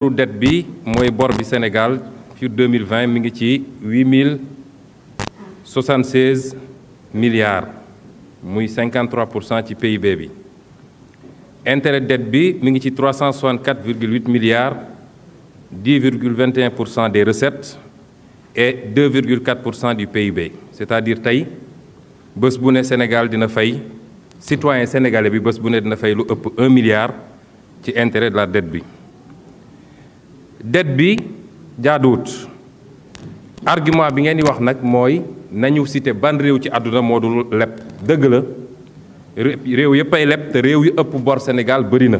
dette bi mooy bor bi Sénégal sur 2020 mi ngi ci 8076 milliards muy 53% ci PIB bi intérêt dette bi mi ngi ci 364,8 milliards 10,21% des recettes et 2,4% du PIB c'est-à-dire tey bés bu ne Sénégal dina fay citoyen sénégalais bi bés bu ne dina fay lu ëpp 1 milliard ci intérêt de la dette bi dette bi jaaduwut argument bi ngeen di wax nag mooy nañu cité ban réew ci àdduna moo dul leb dëgg la réew yëpp ay leb te réew yu ëpp bor Sénégal bëri na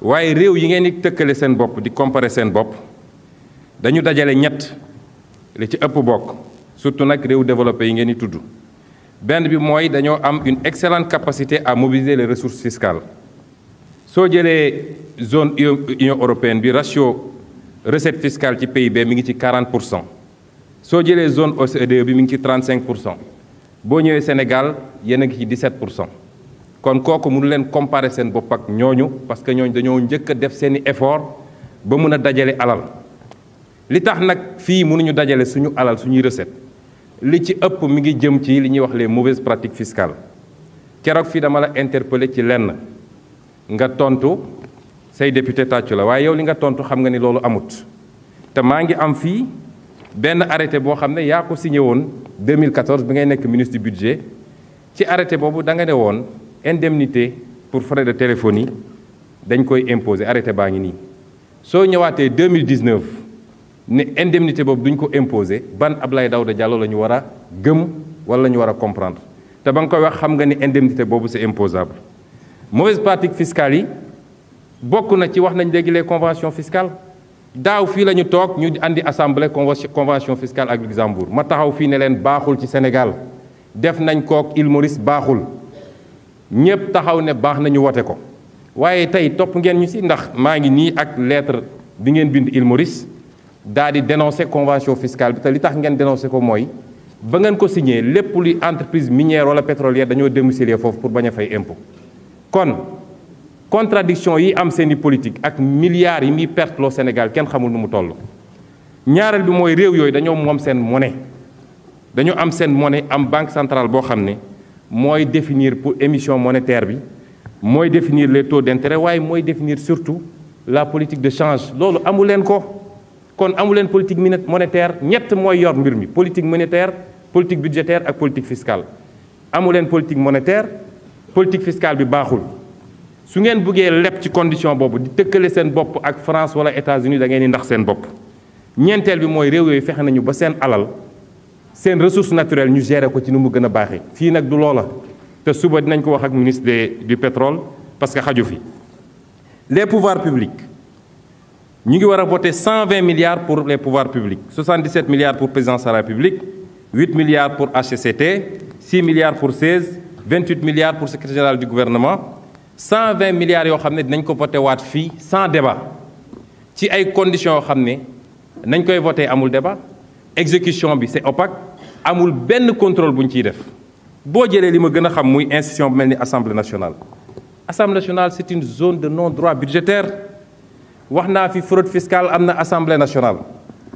waaye réew yi ngeen di tëkkale seen bopp di comparer seen bopp dañu dajale ñett li ci ëpp bokk surtout nag réew développé yi ngeen di tudd benn bi mooy dañoo am une excellente capacité à mobiliser les ressources fiscales soo jëlee zone Union européenne bi ratio recette fiscale ci PIB mi ngi ci 40% soo jëlee zone OCDE bi mi ngi ci 35% boo ñëwee Sénégal yéen a ngi ci 17% kon kooku mënu leen comparer seen bopp ak ñooñu parce que ñooñu dañoo njëkk a def seeni effort ba mën a dajale alal li tax nag fii mënuñu dajale suñu alal suñuy recette li ci ëpp mi ngi jëm ci li ñuy wax les mauvaises pratiques fiscales keroog fii dama la interpeller ci lenn nga tontu say député tàccu la waaye yow li nga tontu xam nga ni loolu amut te maa ngi am fii benn arrêté boo xam ne yaa ko signé woon 2014 bi ngay nekk ministre du budget ci arrêté boobu da nga ne woon indemnité pour frais de téléphonie dañ koy imposer arrêté baa ngi nii soo ñëwaatee 2019 ne indemnité boobu duñ ko imposer ban Abdoulaye Daouda Diallo la ñu war a gëm wala la ñu war a comprendre te ba nga koy wax xam nga ni indemnité boobu c'est imposable mauvaise pratique fiscale yi bokk na ci wax nañ léegi les conventions fiscales daaw fii la ñu toog ñu andi assemblée convention fiscale ak Luxembourg ma taxaw fii ne leen baaxul ci Sénégal def nañ kook Île Maurice baaxul ñëpp taxaw ne baax nañu wote ko waaye tey topp ngeen ñu si ndax maa ngi nii ak lettre bi ngeen bind Île Maurice daal di dénoncer convention fiscale bi te li tax ngeen dénoncer ko mooy ba ngeen ko signé lépp luy entreprise minière wala pétrolière dañoo domicilier foofu pour bañ a fay impôt kon contradiction yi am seeni politique ak milliards yi muy perte loo Sénégal kenn xamul nu mu toll ñaareel bi mooy réew yooyu dañoo moom seen monnaie dañoo am seen monnaie am banque centrale boo xam ne mooy définir pour émission monétaire bi mooy définir les taux d'intérêt waaye mooy définir surtout la politique de change loolu amu leen ko kon amu leen politique monétaire ñett mooy yor mbir mi politique monétaire politique budgétaire ak politique fiscale amu leen politique monétaire politique fiscale bi baaxul su ngeen bëggee leb ci condition boobu di tëkkale seen bopp ak France wala États-Unis da ngeen di ndax seen bopp ñeenteel bi mooy réew yooyu fexe nañu ba seen alal seen ressource naturelle ñu gérer ko ci nu mu gën a baaxee fii nag du loola te suba dinañ ko wax ak ministre du pétrole parce que xaju fi les pouvoirs publics ñu ngi war a voter 120 milliards pour les pouvoirs publics 77 milliards pour présidence de la République 8 milliards pour HCCT 6 milliards pour 16 28 milliards pour secrétaire général du gouvernement 120 milliards yoo xam ne dinañ ko voté waat fii sans débat ci ay conditions yoo xam ne nañ koy voté amul débat exécution bi c'est opaque amul benn contrôle bu ñu ciy def boo jëlee li ma gën a xam muy institution bu mel ni Assemblée nationale. Assemblée nationale c'est une zone de non-droit budgétaire wax naa fi fraude fiscale am na Assemblée nationale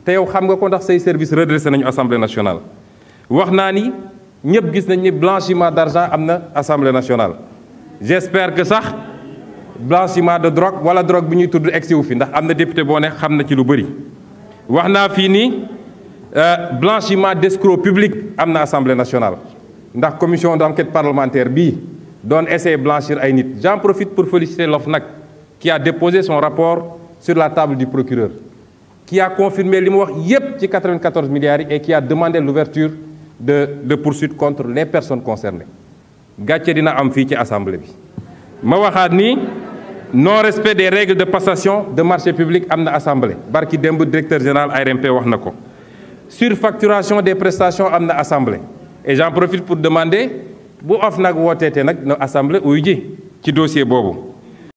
te yow xam nga ko ndax say service redressé nañu Assemblée nationale wax naa ni ñëpp gis nañ ni blanchiment d'argent am na Assemblée nationale. J'espère que sax blanchiment de drogue wala drogue bi ñuy tudd egsi wu fi ndax am na député boo ne xam na ci lu bëri wax naa fii nii blanchiment d'escrocs publics am na Assemblée nationale ndax commission d'enquête parlementaire bii doon essayer blanchir ay nit j'en profite pour féliciter l'OFNAC qui a déposé son rapport sur la table du procureur qui a confirmé li mu wax yépp ci 94 milliards yi et qui a demandé l'ouverture de poursuites contre les personnes concernées gàcce dina am fii ci assemblée bi ma waxaat ni non respect des règles de passation de marché public am na assemblée barki démb directeur général ARMP wax na ko surfacturation des prestations am na assemblée et j'en profite pour demander bu OFNAC wooteete nag na assemblée uyu ji ci dossier boobu